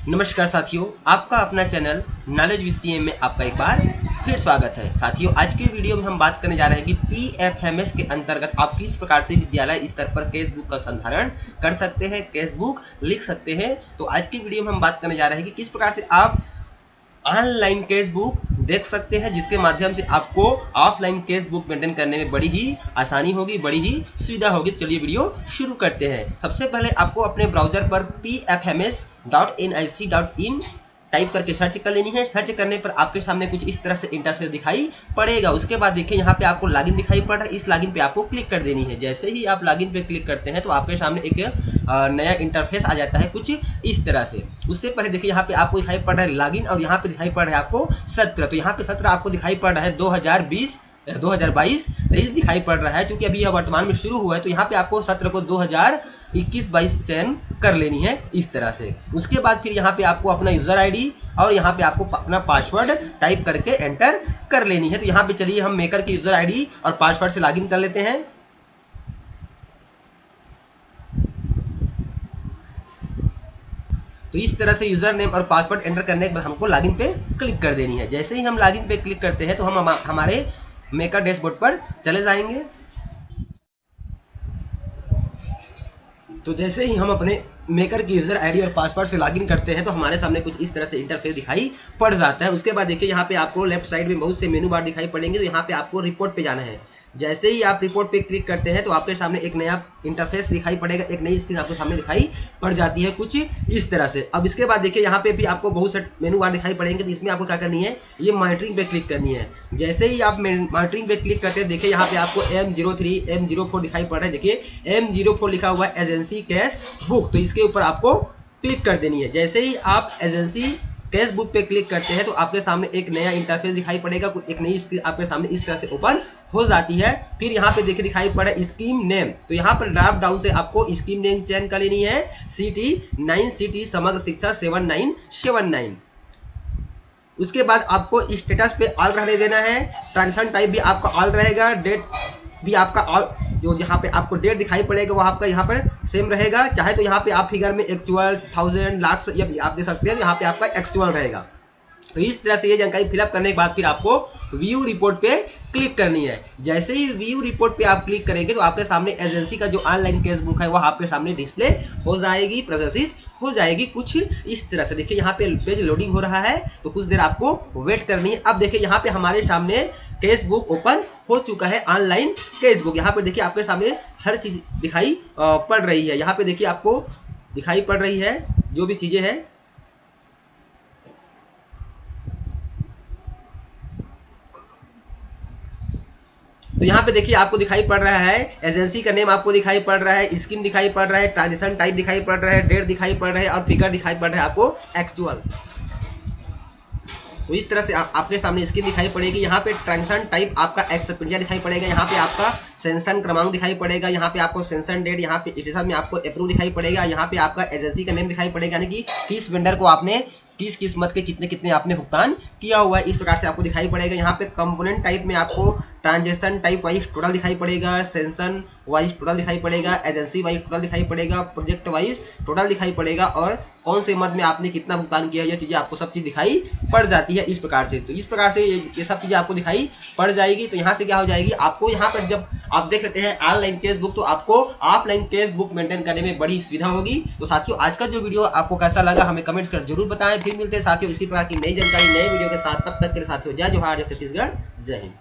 नमस्कार साथियों, आपका अपना चैनल नॉलेज वीसीएम में आपका एक बार फिर स्वागत है। साथियों, आज की वीडियो में हम बात करने जा रहे हैं कि पीएफएमएस के अंतर्गत आप किस प्रकार से विद्यालय स्तर पर केस बुक का संधारण कर सकते हैं, केस बुक लिख सकते हैं। तो आज की वीडियो में हम बात करने जा रहे हैं कि किस प्रकार से आप ऑनलाइन केस बुक देख सकते हैं, जिसके माध्यम से आपको ऑफलाइन केस बुक मेंटेन करने में बड़ी ही आसानी होगी, बड़ी ही सुविधा होगी। तो चलिए वीडियो शुरू करते हैं। सबसे पहले आपको अपने ब्राउजर पर pfms.nic.in टाइप करके सर्च कर लेनी है। सर्च करने पर आपके सामने कुछ इस तरह से इंटरफेस दिखाई पड़ेगा। उसके बाद देखिए यहाँ पे आपको लॉगिन दिखाई पड़ रहा है। इस लॉगिन पे आपको क्लिक कर देनी है। जैसे ही आप लॉगिन पे क्लिक करते हैं तो आपके सामने एक नया इंटरफेस आ जाता है कुछ इस तरह से। उससे पहले देखिए यहाँ पे आपको दिखाई पड़ रहा है लॉगिन और यहाँ पे दिखाई पड़ रहा है आपको सत्र। तो यहाँ पे सत्र आपको दिखाई पड़ रहा है 2022-23 दिखाई पड़ रहा है। क्योंकि अभी यह वर्तमान में शुरू हुआ है तो यहाँ पे आपको सत्र को 2021-22 चयन कर लेनी है इस तरह से। उसके बाद फिर यहाँ पे आपको अपना यूजर आईडी और यहाँ पे आपको अपना पासवर्ड टाइप करके एंटर कर लेनी है। तो यहाँ पे चलिए हम मेकर के यूजर आईडी और पासवर्ड से लॉगिन कर लेते हैं। तो इस तरह से यूजर नेम और पासवर्ड एंटर करने के बाद हमको लॉगिन पे क्लिक कर देनी है। जैसे ही हम लॉगिन पे क्लिक करते हैं तो हम हमारे मेकर डैशबोर्ड पर चले जाएंगे। तो जैसे ही हम अपने मेकर की यूजर आईडी और पासवर्ड से लॉगिन करते हैं तो हमारे सामने कुछ इस तरह से इंटरफेस दिखाई पड़ जाता है। उसके बाद देखिए यहाँ पे आपको लेफ्ट साइड में बहुत से मेनू बार दिखाई पड़ेंगे। तो यहाँ पे आपको रिपोर्ट पे जाना है। जैसे ही आप रिपोर्ट पे क्लिक करते हैं तो आपके सामने एक नया इंटरफेस दिखाई पड़ेगा, एक नई स्क्रीन आपके सामने दिखाई पड़ जाती है कुछ इस तरह से। अब इसके बाद देखिए यहाँ पे भी आपको बहुत से मेनू बार दिखाई पड़ेंगे। तो इसमें आपको क्या करनी है, ये मॉनिटरिंग पे क्लिक करनी है। जैसे ही आप मॉनिटरिंग पे क्लिक करते हैं देखिए यहाँ पे आपको M03 M04 दिखाई पड़ रहा है। देखिए M04 लिखा हुआ है एजेंसी केस बुक। तो इसके ऊपर आपको क्लिक कर देनी है। जैसे ही आप एजेंसी केस बुक पे क्लिक करते हैं तो आपके सामने एक नया इंटरफेस दिखाई पड़ेगा, एक नई स्क्रीन आपके सामने इस तरह से ओपन हो जाती है। फिर यहाँ पे देखिए दिखाई पड़ा स्कीम नेम। तो यहाँ पर ड्रॉप डाउन से आपको स्कीम नेम चयन कर लेनी है, CT9 समग्र शिक्षा 7979। उसके बाद आपको स्टेटस पे ऑल रहने देना है। ट्रांजेक्शन टाइप भी आपका ऑल रहेगा, डेट भी आपका ऑल, जो जहाँ पे आपको डेट दिखाई पड़ेगा वो आपका यहाँ पर सेम रहेगा। चाहे तो यहाँ पे आप फिगर में एक्चुअल, 1000, लाख ये भी आप दे सकते हैं। तो यहाँ पे आपका एक्चुअल रहेगा। तो इस तरह से ये जानकारी फिलअप करने के बाद फिर आपको व्यू रिपोर्ट पे क्लिक करनी है। जैसे ही व्यू रिपोर्ट पे आप क्लिक करेंगे तो आपके सामने एजेंसी का जो ऑनलाइन केस बुक है वो आपके सामने डिस्प्ले हो जाएगी, प्रदर्शित हो जाएगी कुछ इस तरह से। देखिए यहाँ पे पेज लोडिंग हो रहा है तो कुछ देर आपको वेट करनी है। अब देखिए यहाँ पे हमारे सामने केस बुक ओपन हो चुका है, ऑनलाइन केस बुक। यहाँ पे देखिए आपके सामने हर चीज दिखाई पड़ रही है। यहाँ पे देखिए आपको दिखाई पड़ रही है जो भी चीजें हैं। तो यहाँ पे देखिए आपको दिखाई पड़ रहा है एजेंसी का नेम आपको दिखाई पड़ रहा है, स्कीम दिखाई पड़ रहा है, ट्रांजेक्शन टाइप दिखाई पड़ रहा है, डेट दिखाई पड़ रहा है और फिगर दिखाई पड़ रहा है आपको एक्चुअल। तो इस तरह से आपके सामने स्क्रीन दिखाई पड़ेगी। यहाँ पे ट्रांजेक्शन टाइप आपका एक्सपेंडिचर दिखाई पड़ेगा, यहाँ पे आपका सेंसन क्रमांक दिखाई पड़ेगा, यहाँ पे आपको सेंसन डेट, यहाँ पे स्टेटस में आपको अप्रूव दिखाई पड़ेगा, यहाँ पे आपका एजेंसी का नेम दिखाई पड़ेगा, यानी कि किस वेंडर को आपने किस किस्मत के कितने कितने आपने भुगतान किया हुआ है, इस प्रकार से आपको दिखाई पड़ेगा। यहाँ पे कंपोनेंट टाइप में आपको ट्रांजेक्शन टाइप वाइज टोटल दिखाई पड़ेगा, सेंसन वाइज टोटल दिखाई पड़ेगा, एजेंसी वाइज टोटल दिखाई पड़ेगा, प्रोजेक्ट वाइज टोटल दिखाई पड़ेगा और कौन से मद में आपने कितना भुगतान किया है, ये चीजें आपको सब चीज दिखाई पड़ जाती है इस प्रकार से। तो इस प्रकार से ये सब चीजें आपको दिखाई पड़ जाएगी। तो यहाँ से क्या हो जाएगी, आपको यहाँ पर जब आप देख लेते हैं ऑनलाइन केस बुक तो आपको ऑफलाइन केस बुक मेंटेन करने में बड़ी सुविधा होगी। तो साथियों, आज का जो वीडियो आपको कैसा लगा हमें कमेंट्स कर जरूर बताएं। फिर मिलते हैं साथियों इसी प्रकार की नई जानकारी नए वीडियो के साथ। तब तक के लिए साथियों जय जोहार, जय छत्तीसगढ़, जय हिंद।